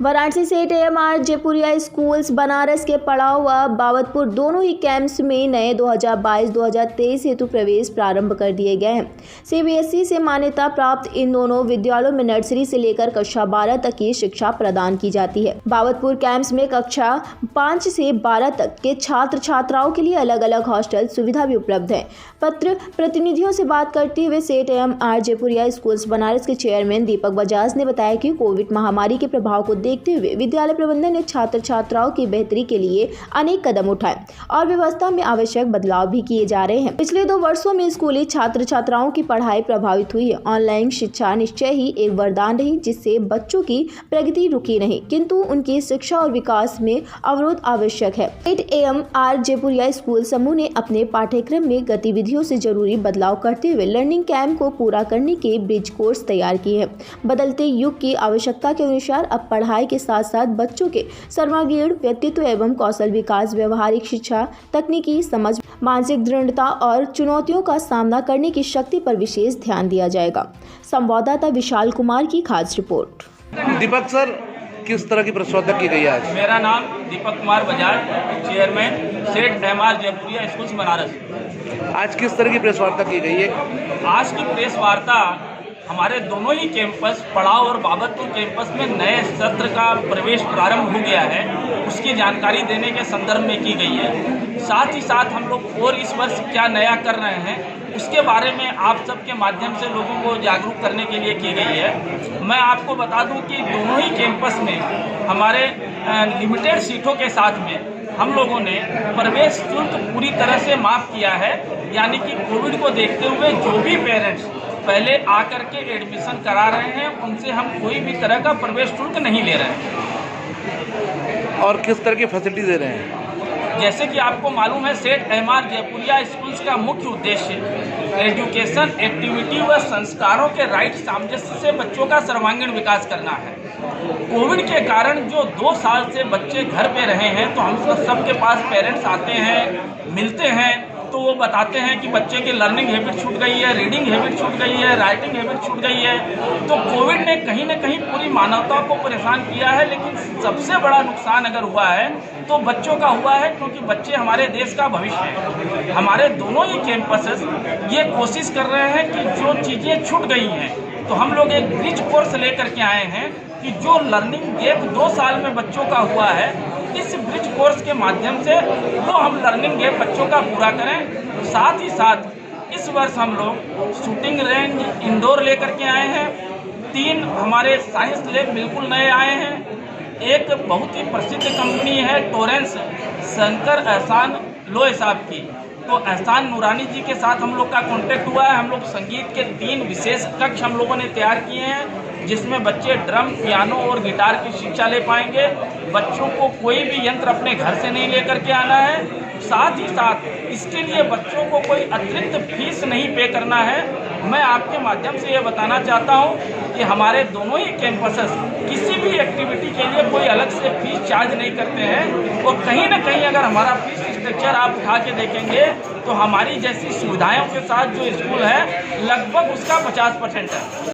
वाराणसी से AMR Jaipuria schools Banaras के पड़ाव व बाबतपुर दोनों ही कैंप्स में नए 2022-2023 हेतु प्रवेश प्रारंभ कर दिए गए हैं। CBSE से मान्यता प्राप्त इन दोनों विद्यालयों में नर्सरी से लेकर कक्षा 12 तक की शिक्षा प्रदान की जाती है। बाबतपुर कैंप्स में कक्षा 5 से 12 तक के छात्र छात्राओं के लिए अलग अलग हॉस्टल सुविधा भी उपलब्ध है। पत्र प्रतिनिधियों से बात करते हुए AMR जयपुरिया स्कूल्स बनारस के चेयरमैन दीपक बजाज ने बताया कि कोविड महामारी के प्रभाव को देखते हुए विद्यालय प्रबंधन ने छात्र छात्राओं की बेहतरी के लिए अनेक कदम उठाए और व्यवस्था में आवश्यक बदलाव भी किए जा रहे हैं। पिछले 2 वर्षों में स्कूली छात्र छात्राओं की पढ़ाई प्रभावित हुई है। ऑनलाइन शिक्षा निश्चय ही एक वरदान रही, जिससे बच्चों की प्रगति रुकी नहीं, किंतु उनकी शिक्षा और विकास में अवरोध आवश्यक है। AMR जयपुरिया स्कूल समूह ने अपने पाठ्यक्रम में गतिविधियों से जरूरी बदलाव करते हुए लर्निंग कैंप को पूरा करने के ब्रिज कोर्स तैयार किए हैं। बदलते युग की आवश्यकता के अनुसार अब पढ़ाई के साथ साथ बच्चों के सर्वांगीण व्यक्तित्व एवं कौशल विकास, व्यवहारिक शिक्षा, तकनीकी समझ, मानसिक दृढ़ता और चुनौतियों का सामना करने की शक्ति पर विशेष ध्यान दिया जाएगा। संवाददाता विशाल कुमार की खास रिपोर्ट। दीपक सर, किस तरह की प्रस्तुति की गई आज? मेरा नाम Deepak Kumar Bajaj, chairman AMR Jaipuria schools Banaras. आज किस तरह की प्रेस वार्ता की गई है? आज की प्रेस वार्ता हमारे दोनों ही कैंपस पड़ाव और बाबतपुर कैंपस में नए सत्र का प्रवेश प्रारंभ हो गया है, उसकी जानकारी देने के संदर्भ में की गई है। साथ ही साथ हम लोग और इस वर्ष क्या नया कर रहे हैं उसके बारे में आप सबके माध्यम से लोगों को जागरूक करने के लिए की गई है। मैं आपको बता दूं कि दोनों ही कैंपस में हमारे लिमिटेड सीटों के साथ में हम लोगों ने प्रवेश शुल्क पूरी तरह से माफ़ किया है, यानी कि कोविड को देखते हुए जो भी पेरेंट्स पहले आकर के एडमिशन करा रहे हैं उनसे हम कोई भी तरह का प्रवेश शुल्क नहीं ले रहे हैं। और किस तरह की फैसिलिटी दे रहे हैं? जैसे कि आपको मालूम है, AMR जयपुरिया स्कूल्स का मुख्य उद्देश्य एजुकेशन, एक्टिविटी व संस्कारों के राइट सामंजस्य से बच्चों का सर्वांगीण विकास करना है। कोविड के कारण जो 2 साल से बच्चे घर पे रहे हैं, तो हम सबके पास पेरेंट्स आते हैं, मिलते हैं, तो वो बताते हैं कि बच्चे की लर्निंग हैबिट छूट गई है, रीडिंग हैबिट छूट गई है, राइटिंग हैबिट छूट गई है। तो कोविड ने कहीं ना कहीं पूरी मानवता को परेशान किया है, लेकिन सबसे बड़ा नुकसान अगर हुआ है तो बच्चों का हुआ है, क्योंकि बच्चे हमारे देश का भविष्य है। हमारे दोनों ही कैंपसेस ये कोशिश कर रहे हैं कि जो चीज़ें छूट गई हैं, तो हम लोग एक ब्रिज कोर्स लेकर के आए हैं कि जो लर्निंग गैप 2 साल में बच्चों का हुआ है, इस ब्रिज कोर्स के माध्यम से वो हम लर्निंग गैप बच्चों का पूरा करें। साथ ही साथ इस वर्ष हम लोग शूटिंग रेंज इंडोर लेकर के आए हैं। 3 हमारे साइंस लैब बिल्कुल नए आए हैं। एक बहुत ही प्रसिद्ध कंपनी है टोरेंस, शंकर एहसान लोहे साहब की, तो एहसान नूरानी जी के साथ हम लोग का कांटेक्ट हुआ है। हम लोग संगीत के 3 विशेष कक्ष हम लोगों ने तैयार किए हैं, जिसमें बच्चे ड्रम, पियानो और गिटार की शिक्षा ले पाएंगे। बच्चों को कोई भी यंत्र अपने घर से नहीं लेकर के आना है। साथ ही साथ इसके लिए बच्चों को कोई अतिरिक्त फीस नहीं पे करना है। मैं आपके माध्यम से ये बताना चाहता हूँ कि हमारे दोनों ही कैंपसेस किसी भी एक्टिविटी के लिए कोई अलग से फीस चार्ज नहीं करते हैं, और कहीं ना कहीं अगर हमारा फीस स्ट्रक्चर आप उठा के देखेंगे तो हमारी जैसी सुविधाओं के साथ जो स्कूल है लगभग उसका 50% है।